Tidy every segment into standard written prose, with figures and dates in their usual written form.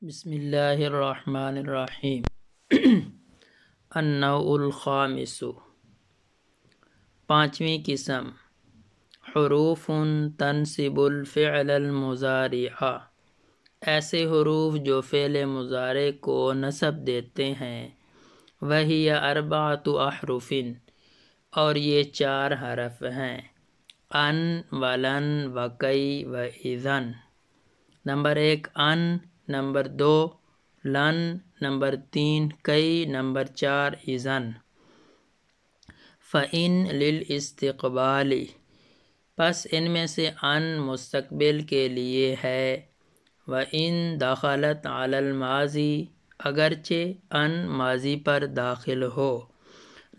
بسم اللہ الرحمن الرحیم۔ النوع الخامس، پانچویں قسم، حروف تنصب الفعل المضارع، ایسے حروف جو فعل مضارع کو نصب دیتے ہیں۔ وہی اربعۃ احرف، اور یہ چار حرف ہیں، ان ولن وکی و اذن۔ نمبر 1 ان، نمبر 2 لن، نمبر 3 کئی، نمبر 4 اذن۔ فَإِن لِلْاِسْتِقْبَالِ، پس ان میں سے ان مستقبل کے لیے ہے۔ وَإِن دخلت علی الماضی، اگرچہ ان ماضی پر داخل ہو۔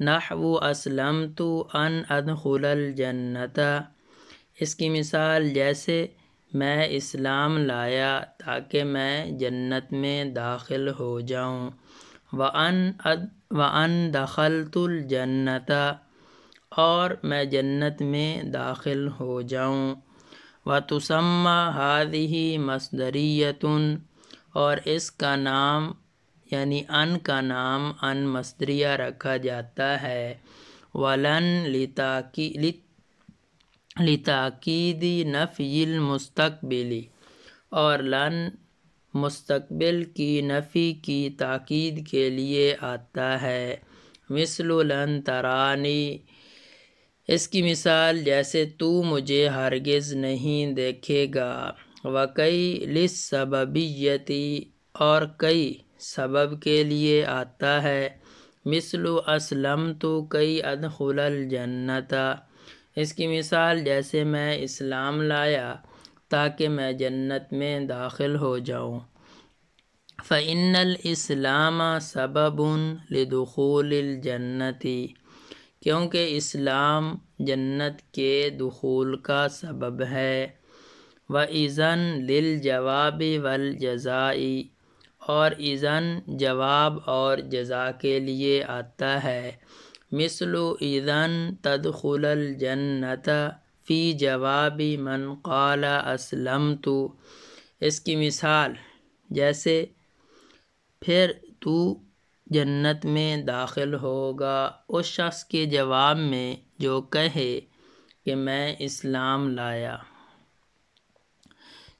نحو اسلمت ان ادخل الجنۃ، اس کی مثال جیسے میں اسلام لایا تاکہ میں جنت میں داخل ہو جاؤں۔ وَأَن دخلت الجنۃ، اور میں جنت میں داخل ہو جاؤں۔ وَتُسَمَّى هَذِهِ مَصْدَرِيَّةٌ، اور اس کا نام یعنی ان کا نام ان مصدریہ رکھا جاتا ہے۔ وَلَن لِتَأْکِیدِ نَفْیِ الْمُسْتَقْبِلِ، اور لن مستقبل کی نفی کی تاکید کے لیے آتا ہے۔ مثل لن ترانی، اس کی مثال جیسے تو مجھے ہرگز نہیں دیکھے گا۔ وَکَیْ لِلسَّبَبِیَّۃِ، اور کئی سبب کے لیے آتا ہے۔ مثل اسلمت کئی ادخل الجنۃ، اس کی مثال جیسے میں اسلام لایا تاکہ میں جنت میں داخل ہو جاؤں۔ فَإِنَّ الْإِسْلَامَ سَبَبٌ لِدُخُولِ الْجَنَّةِ، کیونکہ اسلام جنت کے دخول کا سبب ہے۔ وَإِذًا لِلْجَوَابِ وَالْجَزَاءِ، اور اذن جواب اور جزا کے لیے آتا ہے۔ مثل اذًا تدخل الجنۃ فی جواب من قال اسلمت، اس کی مثال جیسے پھر تو جنت میں داخل ہوگا اس شخص کے جواب میں جو کہے کہ میں اسلام لایا۔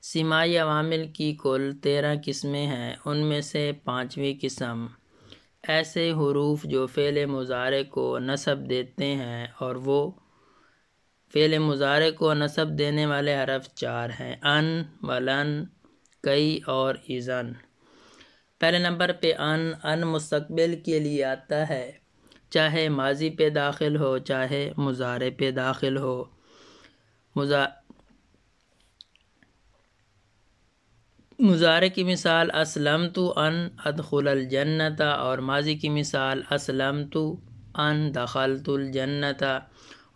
سماعی عوامل کی کل 13 قسمیں ہیں، ان میں سے پانچویں قسم، ایسے حروف جو فعل مضارع کو نصب دیتے ہیں، اور وہ فعل مضارع کو نصب دینے والے حرف چار ہیں، ان ولن کئی اور اذن۔ پہلے نمبر پہ ان مستقبل کے لیے آتا ہے، چاہے ماضی پہ داخل ہو چاہے مضارع پہ داخل ہو۔ مضارع کی مثال اسلمت ان ادخل الجنۃ، اور ماضی کی مثال اسلمت ان دخلت الجنۃ،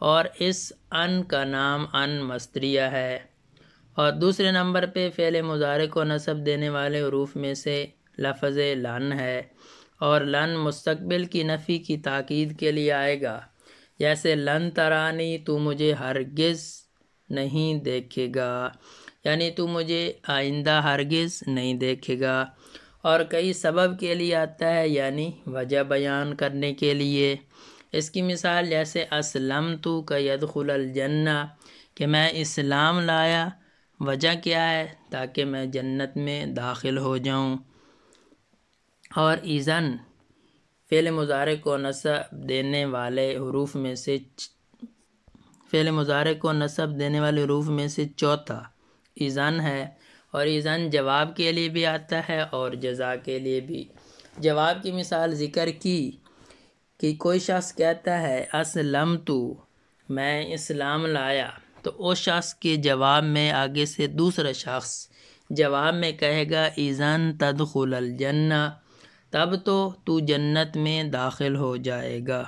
اور اس ان کا نام ان مصدریہ ہے۔ اور دوسرے نمبر پہ فعل مضارع کو نصب دینے والے حروف میں سے لفظ لن ہے، اور لن مستقبل کی نفی کی تاکید کے لیے آئے گا، جیسے لن ترانی تو مجھے ہرگز نہیں دیکھے گا، یعنی تو مجھے آئندہ ہرگز نہیں دیکھے گا۔ اور کئی سبب کے لیے آتا ہے، یعنی وجہ بیان کرنے کے لیے۔ اس کی مثال جیسے اسلمت کی ادخل الجنہ، کہ میں اسلام لایا، وجہ کیا ہے؟ تاکہ میں جنت میں داخل ہو جاؤں۔ اور اذن فعل مضارع کو نصب دینے والے حروف میں سے چوتھا اذن ہے، اور اذن جواب کے لیے بھی آتا ہے اور جزا کے لیے بھی۔ جواب کی مثال ذکر کی کہ کوئی شخص کہتا ہے اسلمت، میں اسلام لایا، تو اس شخص کے جواب میں آگے سے دوسرا شخص جواب میں کہے گا اذن تدخل الجنہ، تب تو جنت میں داخل ہو جائے گا۔